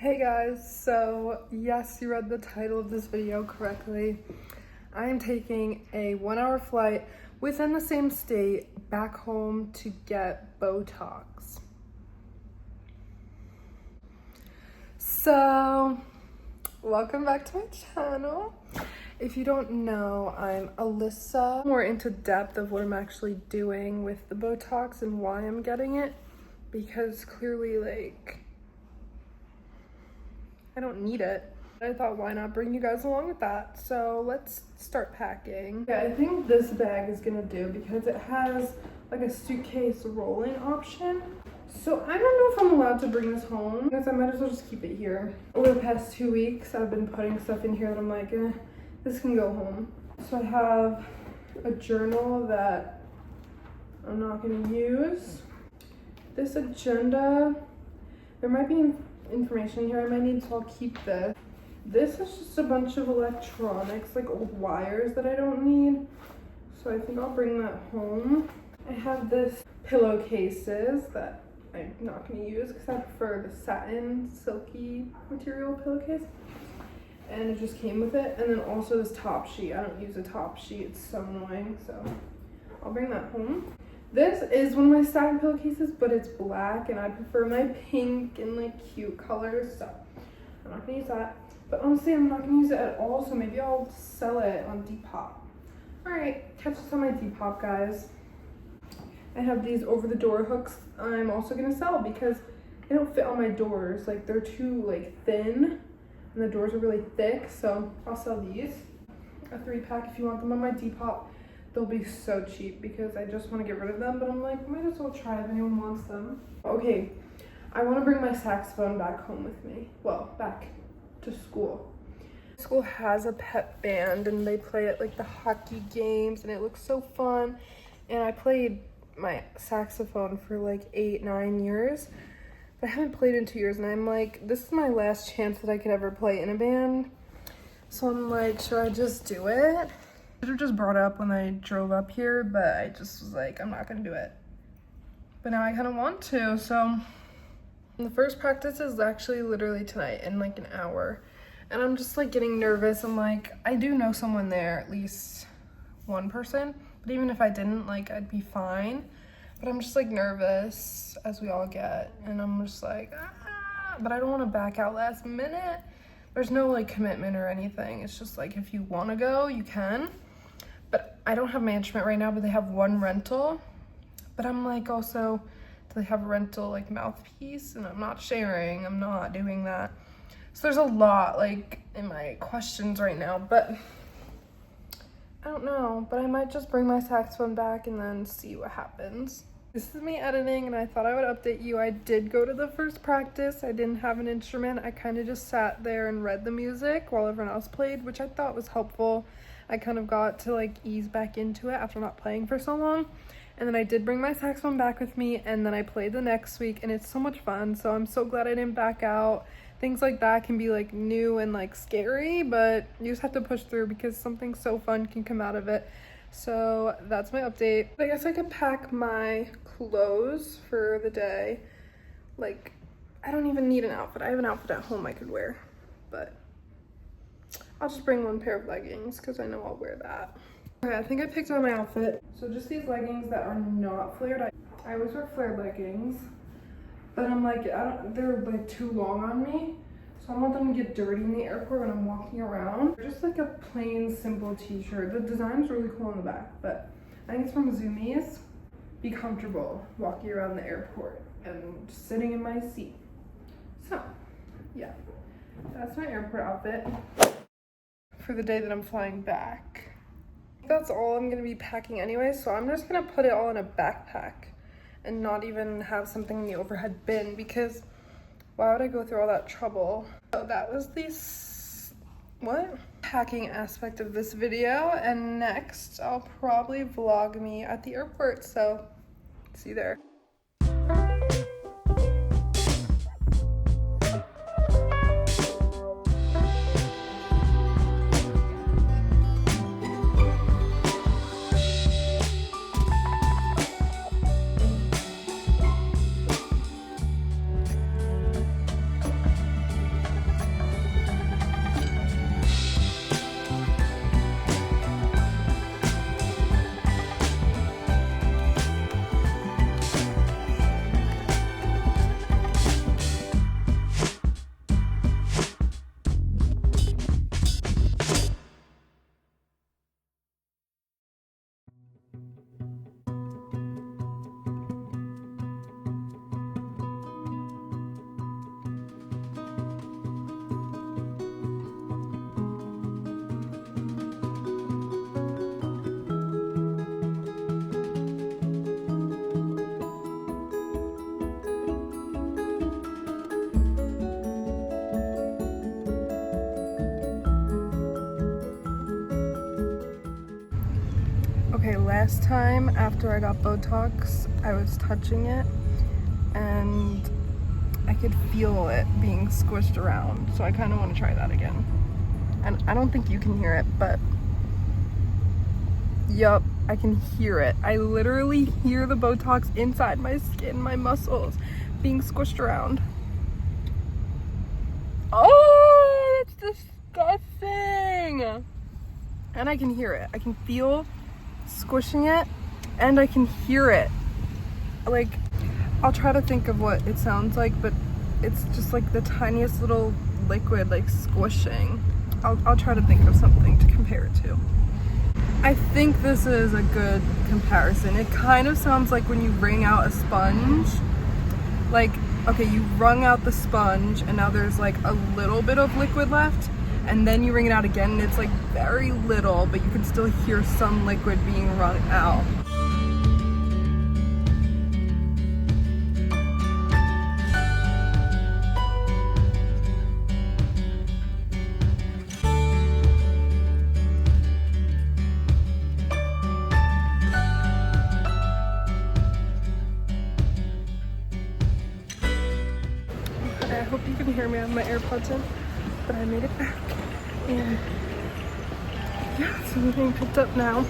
Hey guys, so yes, you read the title of this video correctly. I am taking a 1-hour flight within the same state back home to get Botox. So, welcome back to my channel. If you don't know, I'm Alyssa. More into depth of what I'm actually doing with the Botox and why I'm getting it, because clearly, I don't need it. I thought, why not bring you guys along with that? So let's start packing. Yeah, I think this bag is gonna do because it has like a suitcase rolling option. So I don't know if I'm allowed to bring this home because I might as well just keep it here. Over the past 2 weeks, I've been putting stuff in here that I'm like, this can go home. So I have a journal that I'm not gonna use. This agenda, there might be information here I might need, so I'll keep this. This is just a bunch of electronics, like old wires that I don't need, so I think I'll bring that home. I have this pillowcases that I'm not going to use because I prefer the satin silky material pillowcase, and it just came with it. And then also this top sheet. I don't use a top sheet, it's so annoying, so I'll bring that home. This is one of my satin pillowcases, but it's black, and I prefer my pink and cute colors, so I'm not gonna use that. But honestly, I'm not gonna use it at all, so maybe I'll sell it on Depop. All right, catch us on my Depop, guys. I have these over-the-door hooks I'm also gonna sell because they don't fit on my doors. They're too thin, and the doors are really thick, so I'll sell these. A 3-pack if you want them on my Depop. They'll be so cheap because I just want to get rid of them, but I'm like, might as well try if anyone wants them. Okay, I want to bring my saxophone back home with me. Well, back to school. School has a pep band and they play at the hockey games and it looks so fun. And I played my saxophone for 8-9 years, but I haven't played in 2 years, and I'm like, this is my last chance that I could ever play in a band. So I'm like, should I just do it? I should have just brought it up when I drove up here, but I just was like, I'm not gonna do it. But now I kind of want to, so the first practice is actually literally tonight in an hour. And I'm just getting nervous. I'm like, I do know someone there, at least one person, but even if I didn't, I'd be fine. But I'm just nervous, as we all get, and I'm just but I don't want to back out last minute. There's no commitment or anything. It's just if you want to go, you can. But I don't have my instrument right now, but they have one rental. But I'm also, do they have a rental mouthpiece? And I'm not sharing, I'm not doing that. So there's a lot in my questions right now, but I don't know. But I might just bring my saxophone back and then see what happens. This is me editing, and I thought I would update you. I did go to the first practice. I didn't have an instrument. I kind of just sat there and read the music while everyone else played, which I thought was helpful. I kind of got to ease back into it after not playing for so long. And then I did bring my saxophone back with me, and then I played the next week, and it's so much fun. So I'm so glad I didn't back out. Things like that can be new and scary, but you just have to push through because something so fun can come out of it. So that's my update. I guess I could pack my clothes for the day. I don't even need an outfit. I have an outfit at home I could wear, but I'll just bring one pair of leggings because I know I'll wear that. Okay, I think I picked out my outfit. So just these leggings that are not flared. I always wear flared leggings, but I'm they're too long on me. So I want them to get dirty in the airport when I'm walking around. Just a plain, simple t-shirt. The design's really cool on the back, but I think it's from Zoomies. Be comfortable walking around the airport and just sitting in my seat. So, yeah, that's my airport outfit for the day that I'm flying back. That's all I'm gonna be packing anyway, so I'm just gonna put it all in a backpack and not even have something in the overhead bin because why would I go through all that trouble? So that was the packing aspect of this video, and next I'll probably vlog me at the airport, so see you there. Okay, last time after I got Botox, I was touching it and I could feel it being squished around. So I kind of want to try that again. And I don't think you can hear it, but yup, I can hear it. I literally hear the Botox inside my skin, my muscles being squished around. Oh, that's disgusting. And I can hear it. I can feel squishing it and I can hear it. Like, I'll try to think of what it sounds like, but it's just like the tiniest little liquid like squishing. I'll try to think of something to compare it to. I think this is a good comparison. It kind of sounds like when you wring out a sponge. Like, okay, you wrung out the sponge and now there's like a little bit of liquid left, and then you wring it out again and it's like very little, but you can still hear some liquid being wrung out. I hope you can hear me. I have my AirPods in, but I made it back. And yeah, so I'm getting picked up now.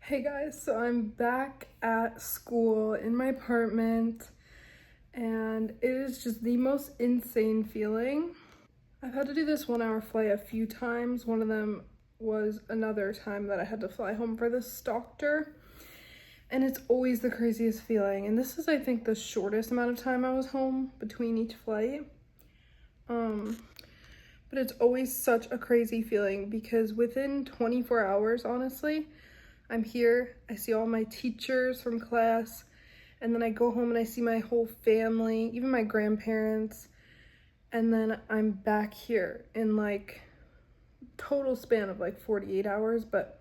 Hey guys, so I'm back at school in my apartment and it is just the most insane feeling. I've had to do this 1 hour flight a few times. One of them was another time that I had to fly home for this doctor, and it's always the craziest feeling. And this is, I think, the shortest amount of time I was home between each flight. But it's always such a crazy feeling because within 24 hours, honestly, I'm here, I see all my teachers from class, and then I go home and I see my whole family, even my grandparents, and then I'm back here in like total span of like 48 hours, but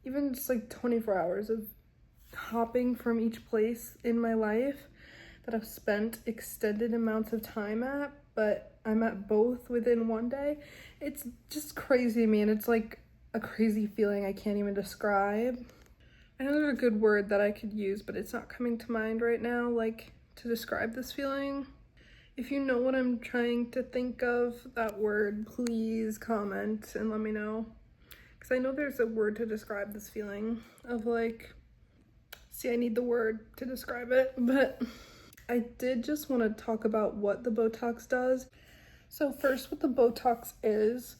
even just like 24 hours of hopping from each place in my life that I've spent extended amounts of time at, but I'm at both within one day. It's just crazy, man. It's like a crazy feeling I can't even describe. I know there's a good word that I could use, but it's not coming to mind right now, like, to describe this feeling. If you know what I'm trying to think of, that word, please comment and let me know. Because I know there's a word to describe this feeling of like, see, I need the word to describe it, but I did just want to talk about what the Botox does. So first, what the Botox is,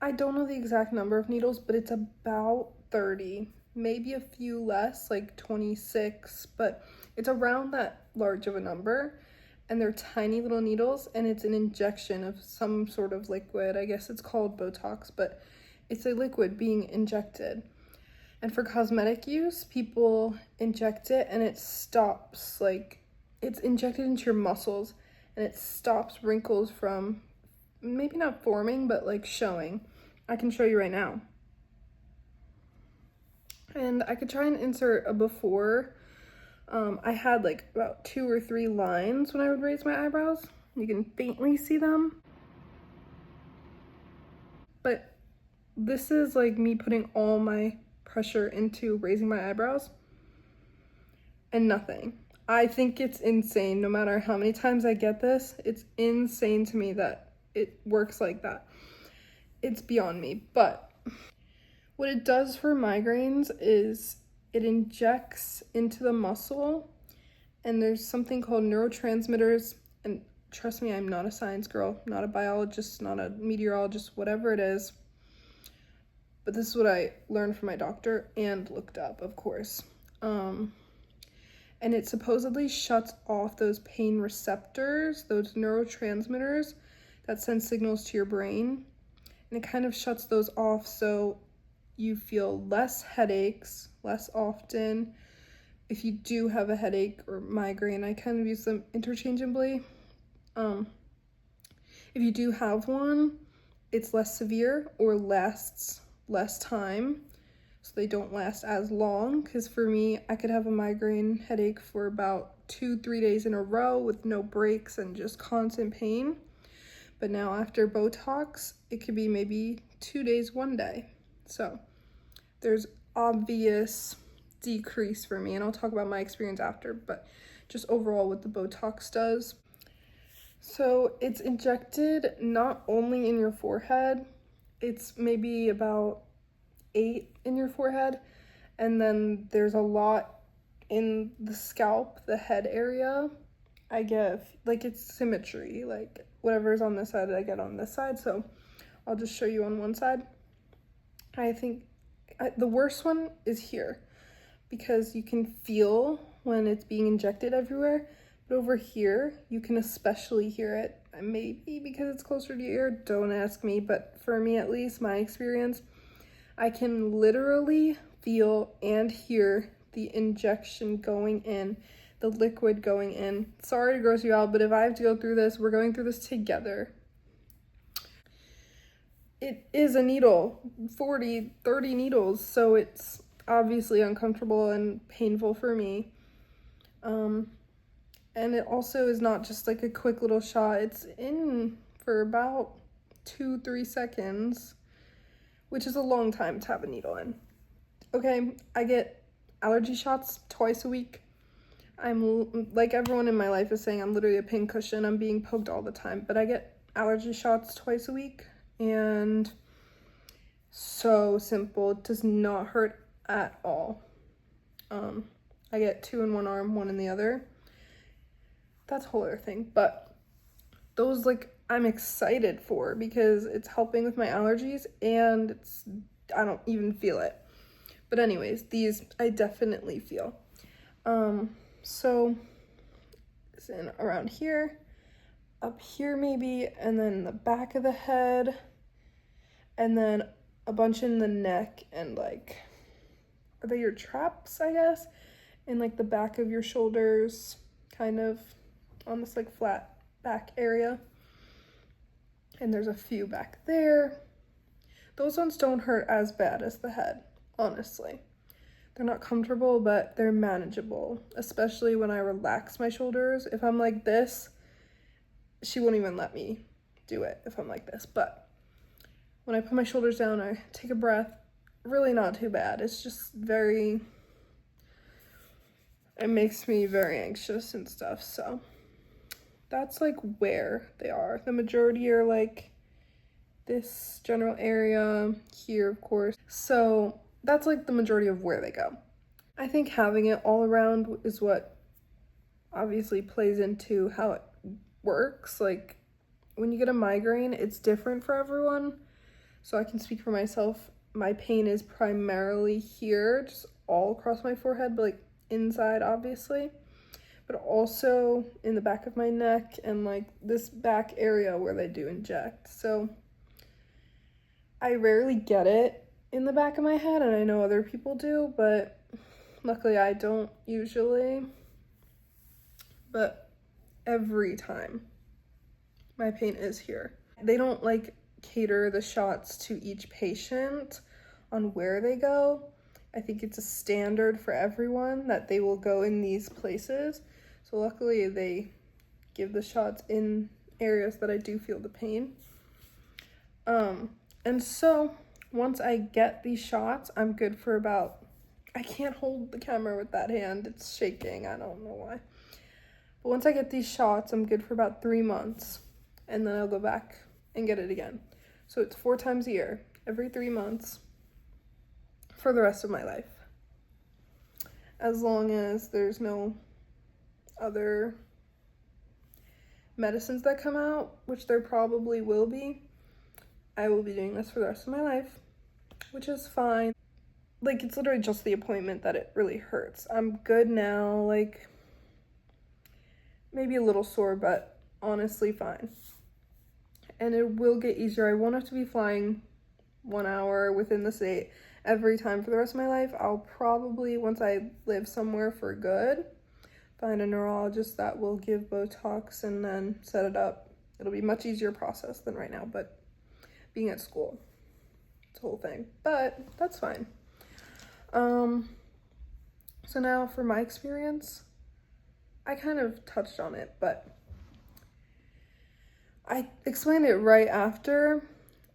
I don't know the exact number of needles, but it's about 30, maybe a few less, like 26, but it's around that large of a number. And they're tiny little needles, and it's an injection of some sort of liquid. I guess it's called Botox, but it's a liquid being injected. And for cosmetic use, people inject it and it stops, like, it's injected into your muscles and it stops wrinkles from maybe not forming, but like showing. I can show you right now. And I could try and insert a before. I had like about 2 or 3 lines when I would raise my eyebrows. You can faintly see them. But this is like me putting all my pressure into raising my eyebrows and nothing. I think it's insane. No matter how many times I get this, it's insane to me that it works like that. It's beyond me. But what it does for migraines is it injects into the muscle, and there's something called neurotransmitters. And trust me, I'm not a science girl, not a biologist, not a meteorologist, whatever it is. But this is what I learned from my doctor and looked up, of course. And it supposedly shuts off those pain receptors, those neurotransmitters that send signals to your brain. And it kind of shuts those off so you feel less headaches, less often, if you do have a headache or migraine, I kind of use them interchangeably. If you do have one, it's less severe or lasts less time, so they don't last as long. Because for me, I could have a migraine headache for about 2-3 days in a row with no breaks and just constant pain. But now after Botox, it could be maybe 2 days, 1 day. So there's obvious decrease for me, and I'll talk about my experience after, but just overall what the Botox does. So it's injected not only in your forehead, it's maybe about 8 in your forehead, and then there's a lot in the scalp, the head area. I get, like, it's symmetry, like whatever's on this side I get on this side, so I'll just show you on one side. I think the worst one is here, because you can feel when it's being injected everywhere, but over here you can especially hear it. Maybe because it's closer to your ear, don't ask me, but for me at least, my experience, I can literally feel and hear the injection going in, the liquid going in. Sorry to gross you out, but if I have to go through this, we're going through this together. It is a needle, 40, 30 needles, so it's obviously uncomfortable and painful for me. And it also is not just like a quick little shot. It's in for about 2-3 seconds, which is a long time to have a needle in. Okay, I get allergy shots twice a week. I'm, like everyone in my life is saying, I'm literally a pincushion. I'm being poked all the time, but I get allergy shots twice a week, and so simple. It does not hurt at all. I get 2 in one arm, 1 in the other. That's a whole other thing, but those, like, I'm excited for because it's helping with my allergies, and I don't even feel it. But anyways, these I definitely feel. So it's in around here, up here maybe, and then the back of the head, and then a bunch in the neck, and like, are they your traps, I guess? And like the back of your shoulders, kind of on this like flat back area. And there's a few back there. Those ones don't hurt as bad as the head, honestly. They're not comfortable, but they're manageable, especially when I relax my shoulders. If I'm like this, she won't even let me do it if I'm like this. But when I put my shoulders down, I take a breath, really not too bad. It's just it makes me very anxious and stuff. So that's like where they are. The majority are like this general area here, of course. So that's like the majority of where they go. I think having it all around is what obviously plays into how it works. Like when you get a migraine, it's different for everyone. So I can speak for myself. My pain is primarily here, just all across my forehead, but like inside obviously, but also in the back of my neck and like this back area where they do inject. So I rarely get it in the back of my head, and I know other people do, but luckily I don't usually. But every time my pain is here. They don't like cater the shots to each patient on where they go. I think it's a standard for everyone that they will go in these places. So luckily they give the shots in areas that I do feel the pain. And so once I get these shots, I'm good for about, I can't hold the camera with that hand. It's shaking. I don't know why. But once I get these shots, I'm good for about 3 months. And then I'll go back and get it again. So it's 4 times a year, every 3 months for the rest of my life. As long as there's no other medicines that come out, which there probably will be, I will be doing this for the rest of my life, which is fine. Like, it's literally just the appointment that it really hurts. I'm good now, like, maybe a little sore, but honestly fine. And it will get easier. I won't have to be flying 1 hour within the state, every time for the rest of my life. I'll probably, once I live somewhere for good, find a neurologist that will give Botox and then set it up. It'll be a much easier process than right now, but being at school, it's a whole thing, but that's fine. So now for my experience, I kind of touched on it, but I explained it right after.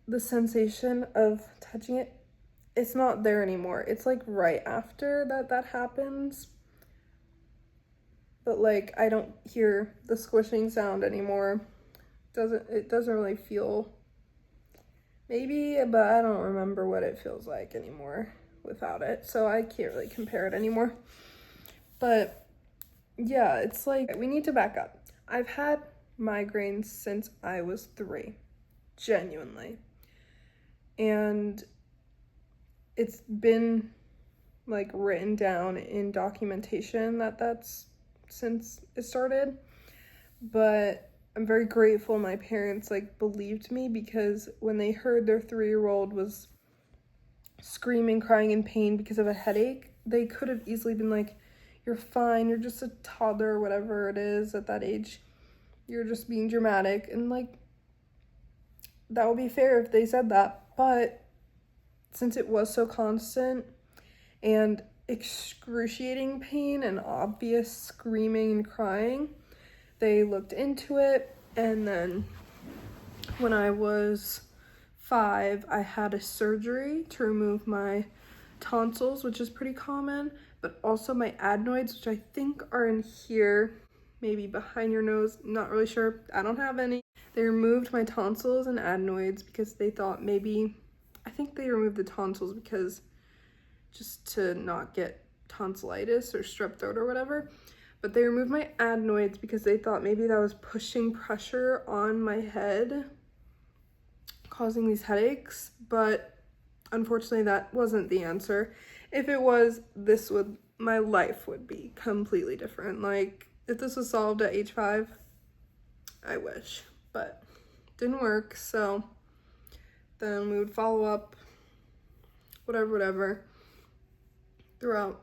The sensation of touching it, it's not there anymore. It's like right after that happens, but like I don't hear the squishing sound anymore. It doesn't really feel, maybe, but I don't remember what it feels like anymore without it, so I can't really compare it anymore. But yeah, it's like, we need to back up. I've had migraines since I was 3, genuinely, and it's been like written down in documentation that's since it started. But I'm very grateful my parents like believed me, because when they heard their 3-year-old was screaming, crying in pain because of a headache, they could have easily been like, you're fine, you're just a toddler, or whatever it is at that age, you're just being dramatic, and like that would be fair if they said that. But since it was so constant and excruciating pain and obvious screaming and crying, they looked into it. And then when I was 5, I had a surgery to remove my tonsils, which is pretty common, but also my adenoids, which I think are in here, maybe behind your nose, not really sure, I don't have any. They removed my tonsils and adenoids because they thought maybe, I think they removed the tonsils because just to not get tonsillitis or strep throat or whatever, but they removed my adenoids because they thought maybe that was pushing pressure on my head, causing these headaches. But unfortunately that wasn't the answer. If it was, my life would be completely different. Like, if this was solved at age 5, I wish, but didn't work. So then we would follow up, whatever, throughout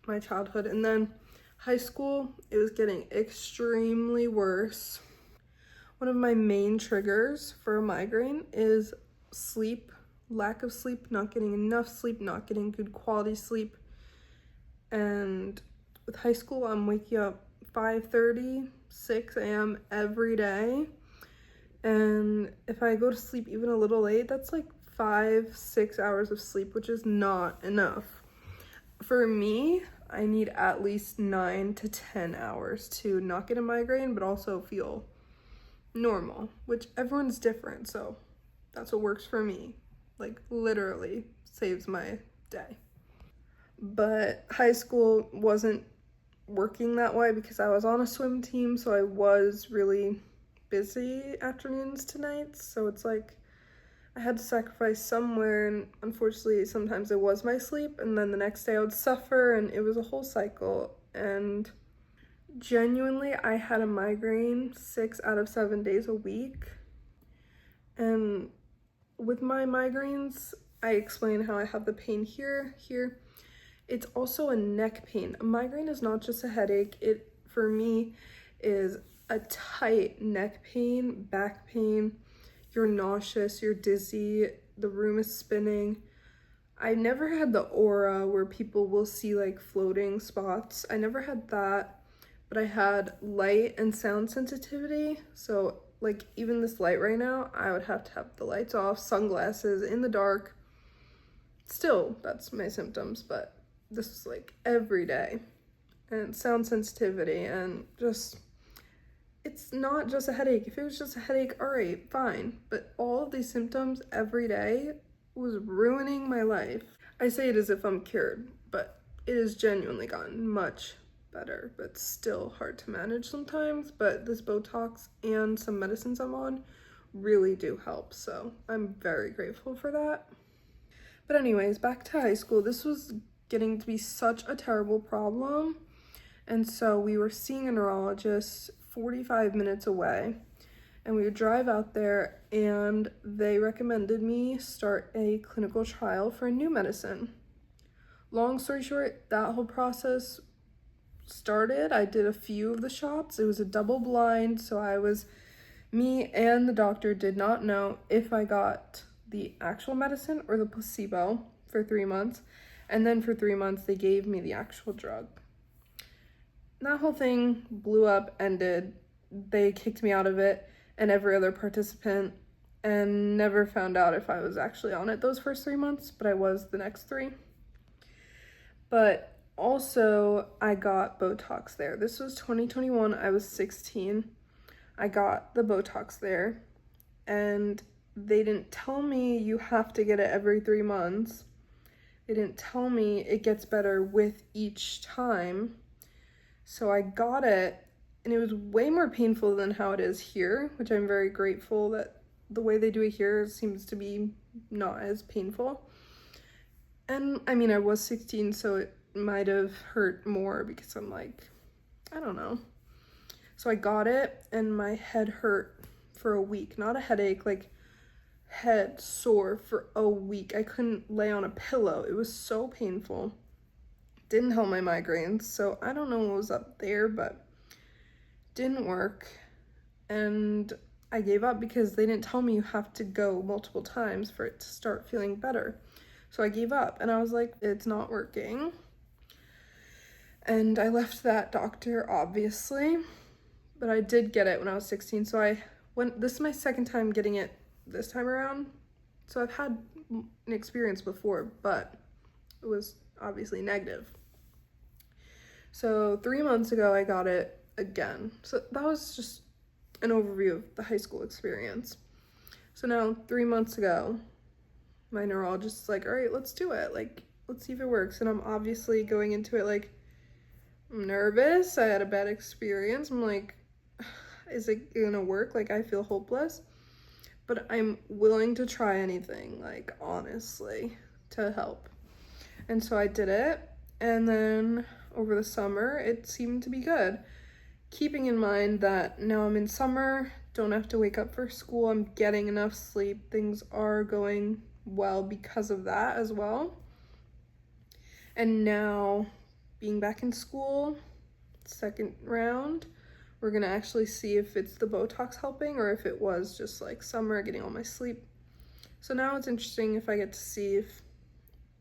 my childhood. And then high school, it was getting extremely worse. One of my main triggers for a migraine is sleep, lack of sleep, not getting enough sleep, not getting good quality sleep. And with high school, I'm waking up 5:30, 6 a.m. every day. And if I go to sleep even a little late, that's like 5-6 hours of sleep, which is not enough. For me, I need at least 9 to 10 hours to not get a migraine, but also feel normal, which everyone's different. So that's what works for me. Like, literally saves my day. But high school wasn't working that way because I was on a swim team, so I was really busy afternoons to nights. So it's like I had to sacrifice somewhere, and unfortunately sometimes it was my sleep, and then the next day I would suffer, and it was a whole cycle. And genuinely, I had a migraine 6 out of 7 days a week. And with my migraines, I explain how I have the pain here. It's also a neck pain. A migraine is not just a headache. It, for me, is a tight neck pain, back pain. You're nauseous, you're dizzy, the room is spinning. I never had the aura where people will see like floating spots. I never had that, but I had light and sound sensitivity. So like even this light right now, I would have to have the lights off, sunglasses, in the dark. Still, that's my symptoms, but this was like every day. And sound sensitivity, and just, it's not just a headache. If it was just a headache, all right, fine. But all of these symptoms every day was ruining my life. I say it as if I'm cured, but it has genuinely gotten much better, but still hard to manage sometimes. But this Botox and some medicines I'm on really do help, so I'm very grateful for that. But anyways, back to high school. This was getting to be such a terrible problem, and so we were seeing a neurologist 45 minutes away, and we would drive out there, and they recommended me start a clinical trial for a new medicine. Long story short, that whole process started. I did a few of the shots. It was a double blind, so me and the doctor did not know if I got the actual medicine or the placebo for 3 months. And then for 3 months, they gave me the actual drug. That whole thing blew up, ended. They kicked me out of it and every other participant, and never found out if I was actually on it those first 3 months, but I was the next 3. But also, I got Botox there. This was 2021. I was 16. I got the Botox there, and they didn't tell me you have to get it every 3 months. They didn't tell me it gets better with each time. So I got it, and it was way more painful than how it is here, which I'm very grateful that the way they do it here seems to be not as painful. And I mean, I was 16, so it might have hurt more because I'm like, I don't know. So I got it, and my head hurt for a week. Not a headache, like head sore for a week. I couldn't lay on a pillow. It was so painful. Didn't help my migraines, so I don't know what was up there, but didn't work. And I gave up because they didn't tell me you have to go multiple times for it to start feeling better. So I gave up, and I was like, it's not working. And I left that doctor, obviously, but I did get it when I was 16. So this is my second time getting it this time around. So I've had an experience before, but it was obviously negative. So 3 months ago, I got it again. So that was just an overview of the high school experience. So now 3 months ago, my neurologist is like, all right, let's do it. Like, let's see if it works. And I'm obviously going into it like, I'm nervous. I had a bad experience. I'm like, is it gonna work? Like, I feel hopeless. But I'm willing to try anything, like, honestly, to help. And so I did it. And then over the summer, it seemed to be good. Keeping in mind that now I'm in summer, don't have to wake up for school, I'm getting enough sleep, things are going well because of that as well. And now, being back in school, second round, we're gonna actually see if it's the Botox helping or if it was just like summer, getting all my sleep. So now it's interesting if I get to see if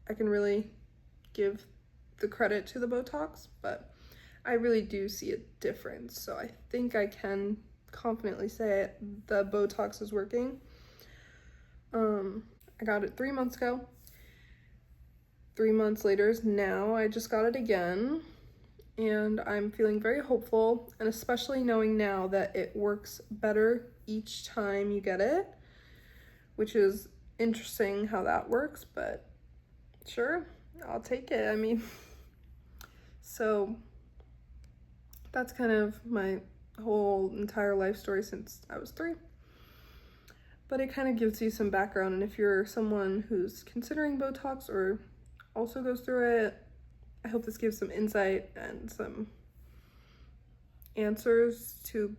I can really give the credit to the Botox, but I really do see a difference. So I think I can confidently say the Botox is working. I got it 3 months ago. 3 months later is now. I just got it again, and I'm feeling very hopeful, and especially knowing now that it works better each time you get it, which is interesting how that works, but sure, I'll take it. I mean, so that's kind of my whole entire life story since I was 3. But it kind of gives you some background, and if you're someone who's considering Botox or also goes through it, I hope this gives some insight and some answers to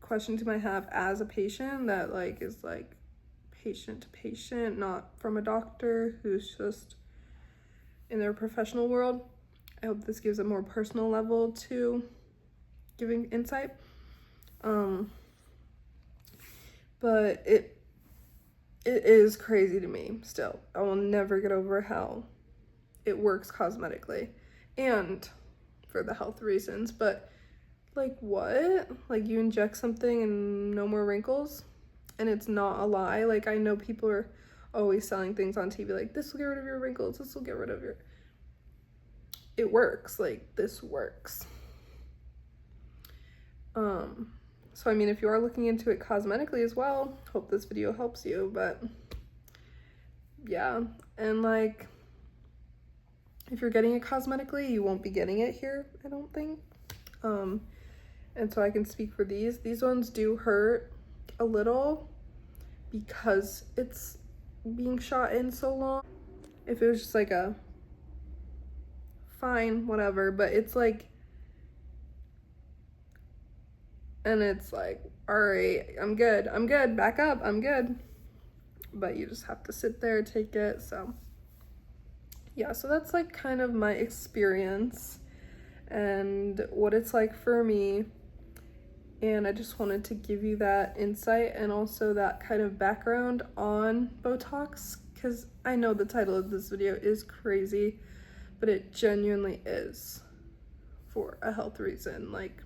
questions you might have as a patient that like is like patient to patient, not from a doctor who's just in their professional world. I hope this gives a more personal level to giving insight. But it is crazy to me still. I will never get over how it works cosmetically and for the health reasons, but like what? Like you inject something and no more wrinkles? And it's not a lie. Like I know people are always selling things on TV like this will get rid of your wrinkles, this will get rid of your... It works, like this works. So I mean, if you are looking into it cosmetically as well, hope this video helps you, but yeah. And like, if you're getting it cosmetically, you won't be getting it here, I don't think. And so I can speak for these. These ones do hurt a little because it's being shot in so long. If it was just like a fine, whatever, but it's like and it's like, all right, I'm good, back up, I'm good. But you just have to sit there, take it. So yeah, so that's like kind of my experience and what it's like for me. And I just wanted to give you that insight and also that kind of background on Botox, because I know the title of this video is crazy, but it genuinely is for a health reason. Like,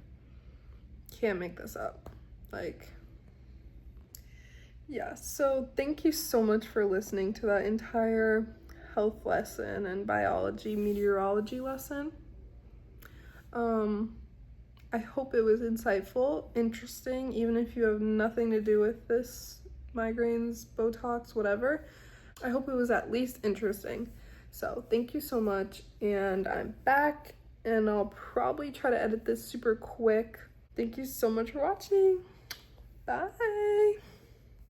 can't make this up. Like, yeah, so thank you so much for listening to that entire health lesson and biology, meteorology lesson. I hope it was insightful, interesting, even if you have nothing to do with this, migraines, Botox, whatever. I hope it was at least interesting. So thank you so much, and I'm back, and I'll probably try to edit this super quick. Thank you so much for watching. Bye.